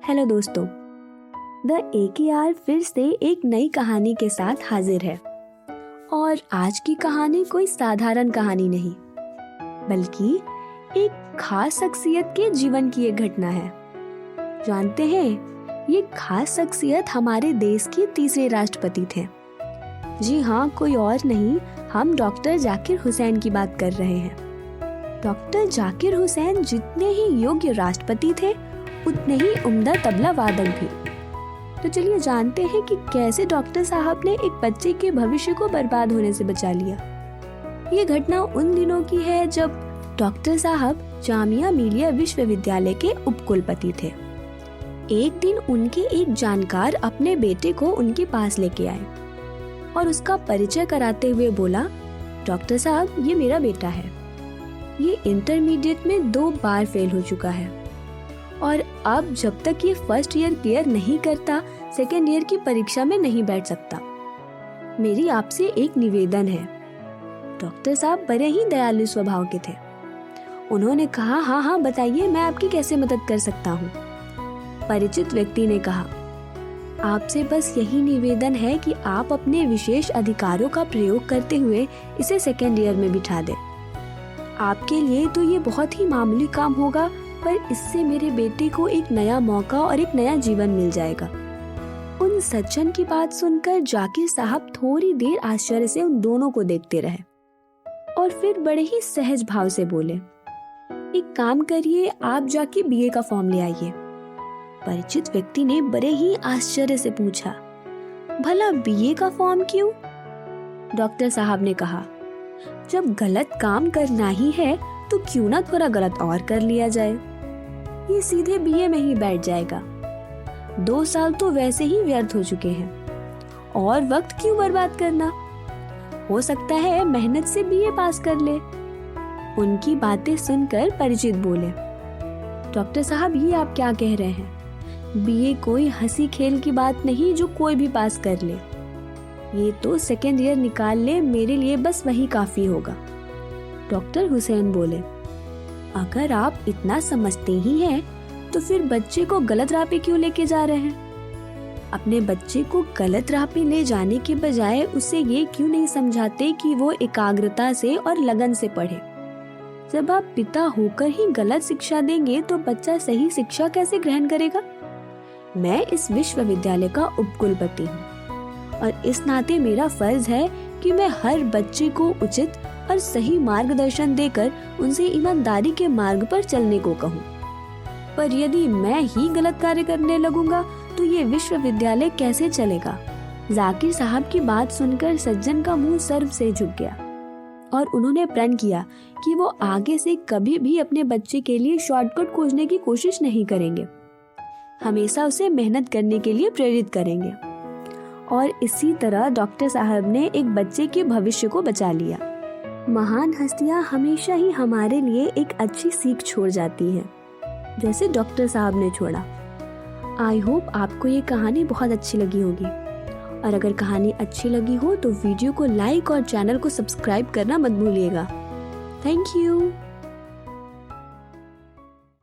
Hello दोस्तों, the AKR फिर से एक नई कहानी के साथ हाजिर है। और आज की कहानी कोई साधारण कहानी नहीं, बल्कि एक खास शख्सियत के जीवन की एक घटना है। जानते हैं, ये खास शख्सियत हमारे देश के तीसरे राष्ट्रपति थे। जी हाँ, कोई और नहीं, हम डॉक्टर जाकिर हुसैन की बात कर रहे हैं। डॉक्टर जाकिर हुसैन जितने ही योग्य राष्ट्रपति थे, उतने ही उम्दा तबला वादक भी। तो चलिए जानते हैं कि कैसे डॉक्टर साहब ने एक बच्चे के भविष्य को बर्बाद होने से बचा लिया। ये घटना उन दिनों की है जब डॉक्टर साहब जामिया मिलिया विश्वविद्यालय के उपकुलपति थे। एक दिन उनके एक जानकार अपने बेटे को उनके पास लेके आए और उसका परिचय कराते हुए बोला, डॉक्टर साहब, ये मेरा बेटा है। ये इंटरमीडिएट में 2 बार फेल हो चुका है और अब जब तक ये फर्स्ट ईयर क्लियर नहीं करता, सेकेंड ईयर की परीक्षा में नहीं बैठ सकता। मेरी आपसे एक निवेदन है। डॉक्टर साहब बड़े ही दयालु स्वभाव के थे। उन्होंने कहा, हाँ बताइए, मैं आपकी कैसे मदद कर सकता हूँ। परिचित व्यक्ति ने कहा, आपसे बस यही निवेदन है कि आप अपने विशेष अधिकारों का प्रयोग करते हुए इसे सेकेंड ईयर में बिठा दें। आपके लिए तो ये बहुत ही मामूली काम होगा, पर इससे मेरे बेटे को एक नया मौका और एक नया जीवन मिल जाएगा। उन सज्जन की बात सुनकर जाकिर साहब थोड़ी देर आश्चर्य से उन दोनों को देखते रहे और फिर बड़े ही सहज भाव से बोले, एक काम करिए, आप जाके BA का फॉर्म ले आइए। परिचित व्यक्ति ने बड़े ही आश्चर्य से पूछा, भला BA का फॉर्म क्यों? डॉक्टर साहब ने कहा, जब गलत काम करना ही है तो क्यों ना थोड़ा गलत और कर लिया जाए। ये सीधे BA में ही बैठ जाएगा। 2 साल तो वैसे ही व्यर्थ हो चुके हैं और वक्त क्यों बर्बाद करना। हो सकता है मेहनत से BA पास कर ले। उनकी बातें सुनकर परिचित बोले, डॉक्टर साहब, ये आप क्या कह रहे हैं? BA कोई हंसी खेल की बात नहीं जो कोई भी पास कर ले। ये तो सेकेंड ईयर निकाल ले, मेरे लिए बस वही काफी होगा। डॉक्टर हुसैन बोले, अगर आप इतना समझते ही हैं, तो फिर बच्चे को गलत राह पे क्यों लेके जा रहे हैं? अपने बच्चे को गलत राह पे ले जाने के बजाय उसे ये क्यों नहीं समझाते कि वो एकाग्रता से और लगन से पढ़े? जब आप पिता होकर ही गलत शिक्षा देंगे तो बच्चा सही शिक्षा कैसे ग्रहण करेगा? मैं इस विश्वविद्यालय का उपकुलपति हूँ और इस नाते मेरा फर्ज है कि मैं हर बच्चे को उचित और सही मार्गदर्शन देकर उनसे ईमानदारी के मार्ग पर चलने को कहूँ। पर यदि मैं ही गलत कार्य करने लगूंगा तो ये विश्वविद्यालय कैसे चलेगा? जाकिर साहब की बात सुनकर सज्जन का मुंह सर्व से झुक गया और उन्होंने प्रण किया कि वो आगे से कभी भी अपने बच्चे के लिए शॉर्टकट खोजने की कोशिश नहीं करेंगे, हमेशा उसे मेहनत करने के लिए प्रेरित करेंगे। और इसी तरह डॉक्टर साहब ने एक बच्चे के भविष्य को बचा लिया। महान हस्तियां हमेशा ही हमारे लिए एक अच्छी सीख छोड़ जाती हैं, जैसे डॉक्टर साहब ने छोड़ा। आई होप आपको ये कहानी बहुत अच्छी लगी होगी, और अगर कहानी अच्छी लगी हो तो वीडियो को लाइक और चैनल को सब्सक्राइब करना मत भूलिएगा। Thank you.